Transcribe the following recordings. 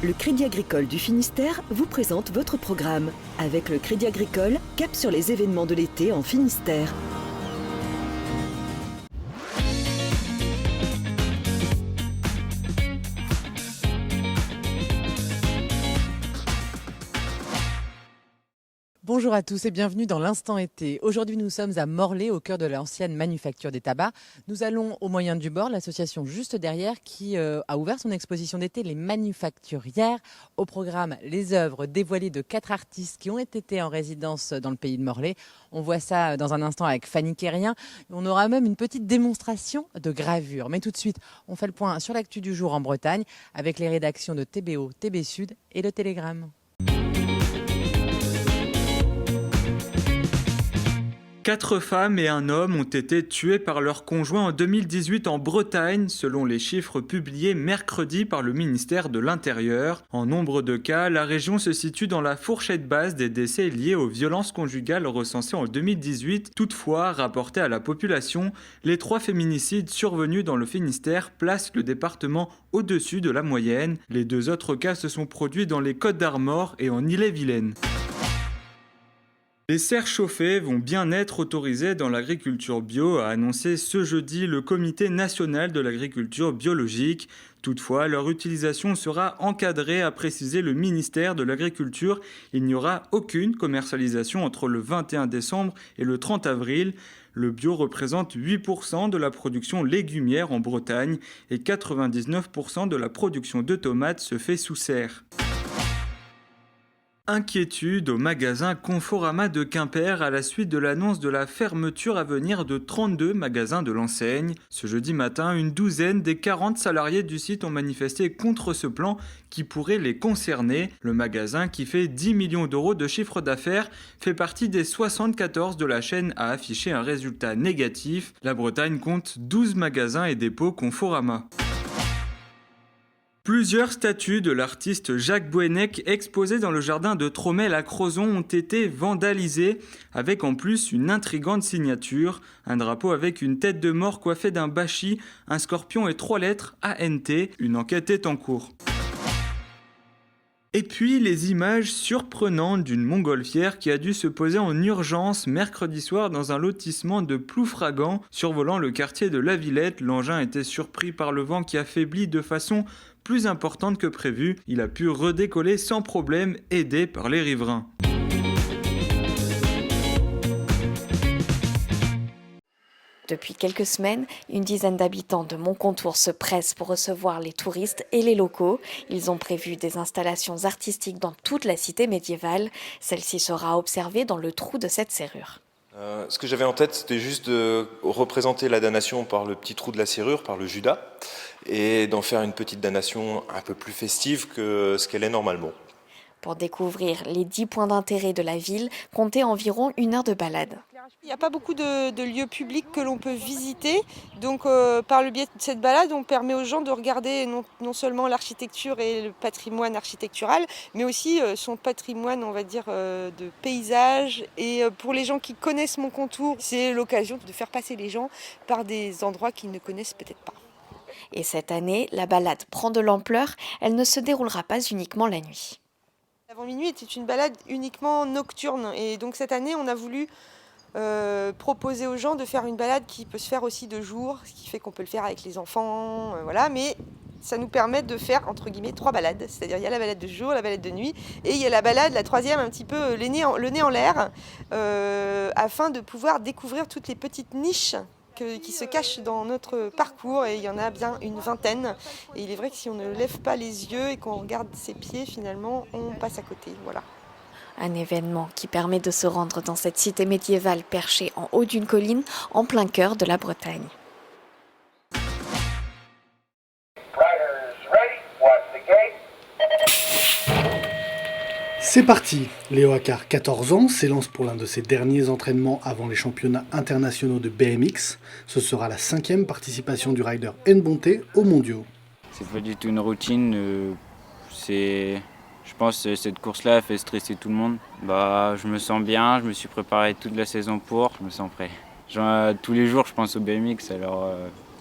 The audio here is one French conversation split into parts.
Le Crédit Agricole du Finistère vous présente votre programme. Avec le Crédit Agricole, cap sur les événements de l'été en Finistère. Bonjour à tous et bienvenue dans l'Instant été. Aujourd'hui, nous sommes à Morlaix, au cœur de l'ancienne manufacture des tabacs. Nous allons au Moyen du Bord, l'association juste derrière, qui a ouvert son exposition d'été Les Manufacturières. Au programme, les œuvres dévoilées de 4 artistes qui ont été en résidence dans le pays de Morlaix. On voit ça dans un instant avec Fanny Kérien. On aura même une petite démonstration de gravure. Mais tout de suite, on fait le point sur l'actu du jour en Bretagne avec les rédactions de TBO, TB Sud et le Télégramme. 4 femmes et un homme ont été tués par leur conjoint en 2018 en Bretagne, selon les chiffres publiés mercredi par le ministère de l'Intérieur. En nombre de cas, la région se situe dans la fourchette basse des décès liés aux violences conjugales recensées en 2018. Toutefois, rapportés à la population, les 3 féminicides survenus dans le Finistère placent le département au-dessus de la moyenne. Les 2 autres cas se sont produits dans les Côtes-d'Armor et en Ille-et-Vilaine. Les serres chauffées vont bien être autorisées dans l'agriculture bio, a annoncé ce jeudi le Comité national de l'agriculture biologique. Toutefois, leur utilisation sera encadrée, a précisé le ministère de l'Agriculture. Il n'y aura aucune commercialisation entre le 21 décembre et le 30 avril. Le bio représente 8% de la production légumière en Bretagne et 99% de la production de tomates se fait sous serre. Inquiétude au magasin Conforama de Quimper à la suite de l'annonce de la fermeture à venir de 32 magasins de l'enseigne. Ce jeudi matin, une douzaine des 40 salariés du site ont manifesté contre ce plan qui pourrait les concerner. Le magasin, qui fait 10 millions d'euros de chiffre d'affaires, fait partie des 74 de la chaîne à afficher un résultat négatif. La Bretagne compte 12 magasins et dépôts Conforama. Plusieurs statues de l'artiste Jacques Bouennec exposées dans le jardin de Tromel à Crozon ont été vandalisées, avec en plus une intrigante signature, un drapeau avec une tête de mort coiffée d'un bâchi, un scorpion et 3 lettres ANT. Une enquête est en cours. Et puis les images surprenantes d'une montgolfière qui a dû se poser en urgence mercredi soir dans un lotissement de Ploufragan. Survolant le quartier de La Villette, l'engin était surpris par le vent qui affaiblit de façon plus importante que prévu. Il a pu redécoller sans problème, aidé par les riverains. Depuis quelques semaines, une dizaine d'habitants de Montcontour se pressent pour recevoir les touristes et les locaux. Ils ont prévu des installations artistiques dans toute la cité médiévale. Celle-ci sera observée dans le trou de cette serrure. Ce que j'avais en tête, c'était juste de représenter la damnation par le petit trou de la serrure, par le Judas, et d'en faire une petite damnation un peu plus festive que ce qu'elle est normalement. Pour découvrir les 10 points d'intérêt de la ville, comptez environ 1 heure de balade. Il n'y a pas beaucoup de lieux publics que l'on peut visiter, donc par le biais de cette balade, on permet aux gens de regarder non seulement l'architecture et le patrimoine architectural, mais aussi son patrimoine, on va dire, de paysage. Et pour les gens qui connaissent Montcontour, c'est l'occasion de faire passer les gens par des endroits qu'ils ne connaissent peut-être pas. Et cette année, la balade prend de l'ampleur, elle ne se déroulera pas uniquement la nuit. Avant minuit était une balade uniquement nocturne, et donc cette année, on a voulu proposer aux gens de faire une balade qui peut se faire aussi de jour, ce qui fait qu'on peut le faire avec les enfants, voilà, mais ça nous permet de faire entre guillemets 3 balades, c'est-à-dire il y a la balade de jour, la balade de nuit, et il y a la balade, la troisième, un petit peu le nez en l'air, afin de pouvoir découvrir toutes les petites niches qui se cachent dans notre parcours, et il y en a bien une vingtaine, et il est vrai que si on ne lève pas les yeux et qu'on regarde ses pieds, finalement on passe à côté, voilà. Un événement qui permet de se rendre dans cette cité médiévale perchée en haut d'une colline, en plein cœur de la Bretagne. C'est parti! Léo Acar, 14 ans, s'élance pour l'un de ses derniers entraînements avant les championnats internationaux de BMX. Ce sera la 5e participation du rider Nbonté aux mondiaux. C'est pas du tout une routine, je pense que cette course-là fait stresser tout le monde. Je me sens bien, je me suis préparé toute la saison je me sens prêt. Tous les jours je pense au BMX, alors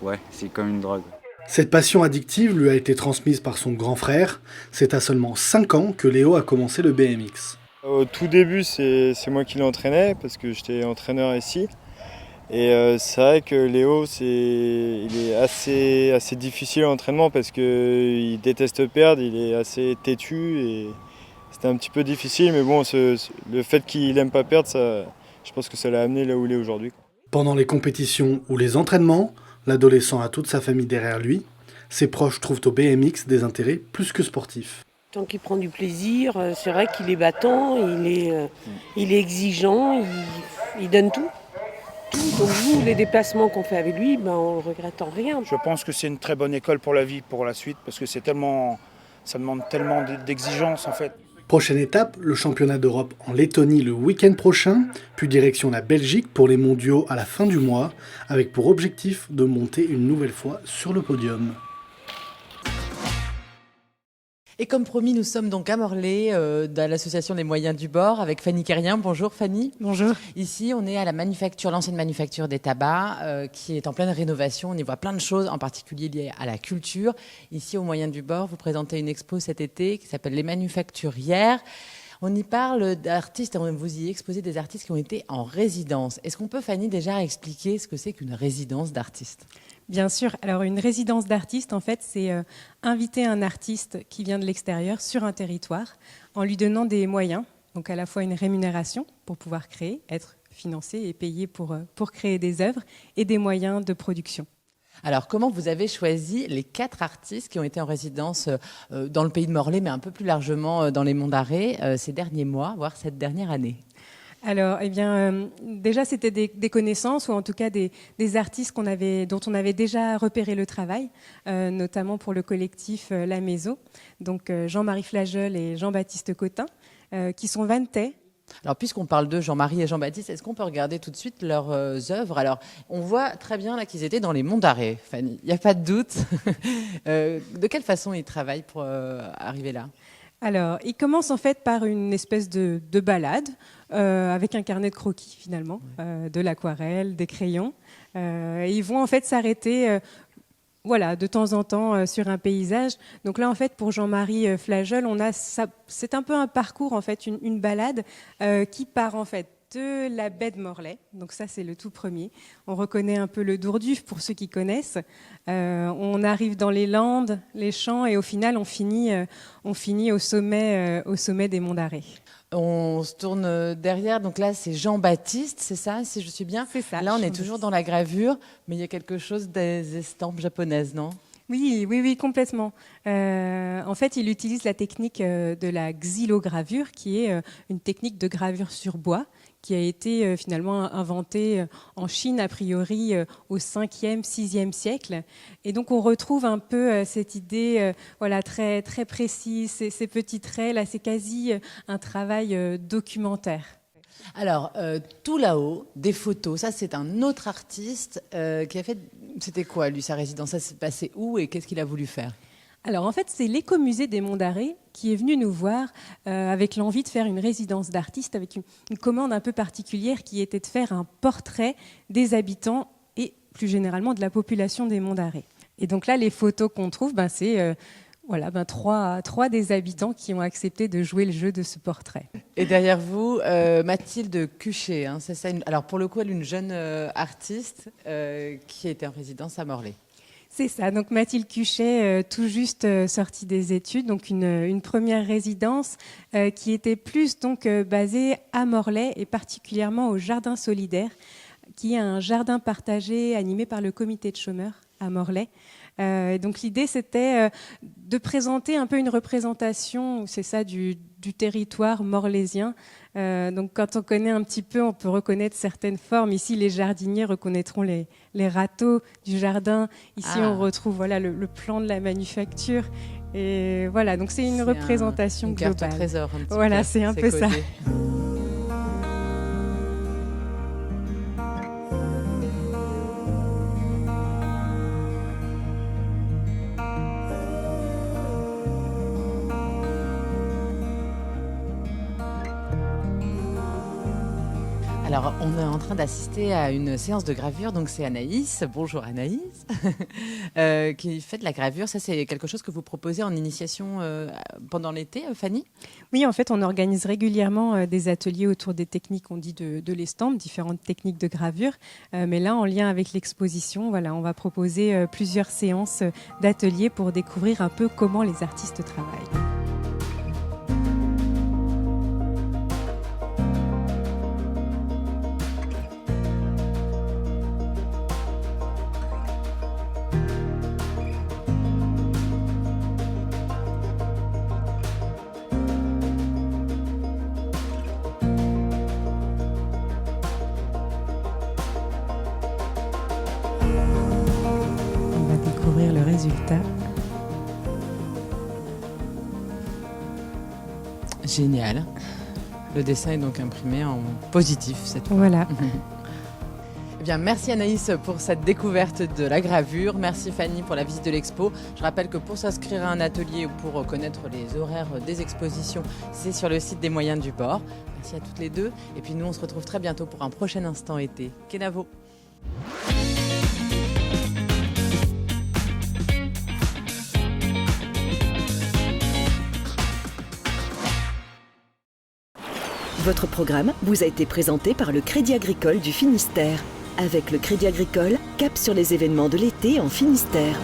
ouais, c'est comme une drogue. Cette passion addictive lui a été transmise par son grand frère. C'est à seulement 5 ans que Léo a commencé le BMX. Au tout début, c'est moi qui l'entraînais parce que j'étais entraîneur ici. Et c'est vrai que Léo, il est assez difficile à l'entraînement parce qu'il déteste perdre, il est assez têtu et c'était un petit peu difficile. Mais bon, le fait qu'il n'aime pas perdre, je pense que ça l'a amené là où il est aujourd'hui. Pendant les compétitions ou les entraînements, l'adolescent a toute sa famille derrière lui. Ses proches trouvent au BMX des intérêts plus que sportifs. Tant qu'il prend du plaisir, c'est vrai qu'il est battant, il est exigeant, il donne tout. Donc nous, les déplacements qu'on fait avec lui, on ne regrette en rien. Je pense que c'est une très bonne école pour la vie, pour la suite, parce que ça demande tellement d'exigences en fait. Prochaine étape, le championnat d'Europe en Lettonie le week-end prochain, puis direction la Belgique pour les mondiaux à la fin du mois, avec pour objectif de monter une nouvelle fois sur le podium. Et comme promis, nous sommes donc à Morlaix, dans l'association des moyens du bord, avec Fanny Quérien. Bonjour Fanny. Bonjour. Ici, on est à la manufacture, l'ancienne manufacture des tabacs, qui est en pleine rénovation. On y voit plein de choses, en particulier liées à la culture. Ici, aux moyens du bord, vous présentez une expo cet été qui s'appelle Les Manufacturières. On y parle d'artistes, vous y exposez des artistes qui ont été en résidence. Est-ce qu'on peut, Fanny, déjà expliquer ce que c'est qu'une résidence d'artiste ? Bien sûr. Alors, une résidence d'artiste, en fait, c'est inviter un artiste qui vient de l'extérieur sur un territoire en lui donnant des moyens, donc à la fois une rémunération pour pouvoir créer, être financé et payé pour créer des œuvres, et des moyens de production. Alors, comment vous avez choisi les 4 artistes qui ont été en résidence dans le pays de Morlaix, mais un peu plus largement dans les Monts d'Arrée ces derniers mois, voire cette dernière année ? Alors, déjà, c'était des connaissances, ou en tout cas des artistes dont on avait déjà repéré le travail, notamment pour le collectif La Maison, donc Jean-Marie Flageol et Jean-Baptiste Cotin, qui sont vantais. Alors, puisqu'on parle de Jean-Marie et Jean-Baptiste, est-ce qu'on peut regarder tout de suite leurs œuvres ? Alors, on voit très bien là qu'ils étaient dans les Monts d'Arrée, Fanny. Il n'y a pas de doute. De quelle façon ils travaillent pour arriver là ? Alors, ils commencent en fait par une espèce de balade avec un carnet de croquis finalement, de l'aquarelle, des crayons. Et ils vont en fait s'arrêter de temps en temps sur un paysage. Donc là, en fait, pour Jean-Marie Flageol, c'est un peu un parcours, en fait, une balade qui part en fait de la baie de Morlaix. Donc ça, c'est le tout premier. On reconnaît un peu le Dourduf pour ceux qui connaissent. On arrive dans les Landes, les champs, et au final, on finit au sommet des Monts d'Arrée. On se tourne derrière, donc là c'est Jean-Baptiste, c'est ça, si je suis bien ? C'est ça. Là on est toujours dans la gravure, mais il y a quelque chose des estampes japonaises, non ? Oui, complètement. En fait, il utilise la technique de la xylogravure, qui est une technique de gravure sur bois, qui a été finalement inventée en Chine, a priori au 5e, 6e siècle. Et donc, on retrouve un peu cette idée très, très précise, ces petits traits. Là, c'est quasi un travail documentaire. Alors, tout là-haut, des photos. Ça, c'est un autre artiste qui a fait... C'était quoi, lui, sa résidence ? Ça s'est passé où et qu'est-ce qu'il a voulu faire ? Alors, en fait, c'est l'écomusée des Monts d'Arrée qui est venu nous voir avec l'envie de faire une résidence d'artiste, avec une commande un peu particulière qui était de faire un portrait des habitants et plus généralement de la population des Monts d'Arrée. Et donc là, les photos qu'on trouve, c'est... trois des habitants qui ont accepté de jouer le jeu de ce portrait. Et derrière vous, Mathilde Cuchet, c'est ça. Alors pour le coup, elle est une jeune artiste qui était en résidence à Morlaix. C'est ça, donc Mathilde Cuchet, tout juste sortie des études, donc une première résidence qui était plus donc basée à Morlaix et particulièrement au Jardin Solidaire, qui est un jardin partagé animé par le comité de chômeurs à Morlaix. Donc l'idée c'était de présenter un peu une représentation, c'est ça, du territoire morlaisien. Donc quand on connaît un petit peu, on peut reconnaître certaines formes. Ici, les jardiniers reconnaîtront les râteaux du jardin. Ici, on retrouve le plan de la manufacture. Et voilà, donc c'est une représentation globale. Une carte au trésor. Un petit voilà, peu, c'est un peu codé. ça. Alors, on est en train d'assister à une séance de gravure, donc c'est Anaïs, bonjour Anaïs, qui fait de la gravure. Ça, c'est quelque chose que vous proposez en initiation pendant l'été, Fanny ? Oui, en fait, on organise régulièrement des ateliers autour des techniques, on dit de l'estampe, différentes techniques de gravure. Mais là, en lien avec l'exposition, voilà, on va proposer plusieurs séances d'ateliers pour découvrir un peu comment les artistes travaillent. Découvrir le résultat. Génial. Le dessin est donc imprimé en positif cette fois. Voilà. Eh bien, merci Anaïs pour cette découverte de la gravure. Merci Fanny pour la visite de l'expo. Je rappelle que pour s'inscrire à un atelier ou pour connaître les horaires des expositions, c'est sur le site des Moyens du Bord. Merci à toutes les deux. Et puis nous, on se retrouve très bientôt pour un prochain instant été. Kenavo. Votre programme vous a été présenté par le Crédit Agricole du Finistère. Avec le Crédit Agricole, cap sur les événements de l'été en Finistère.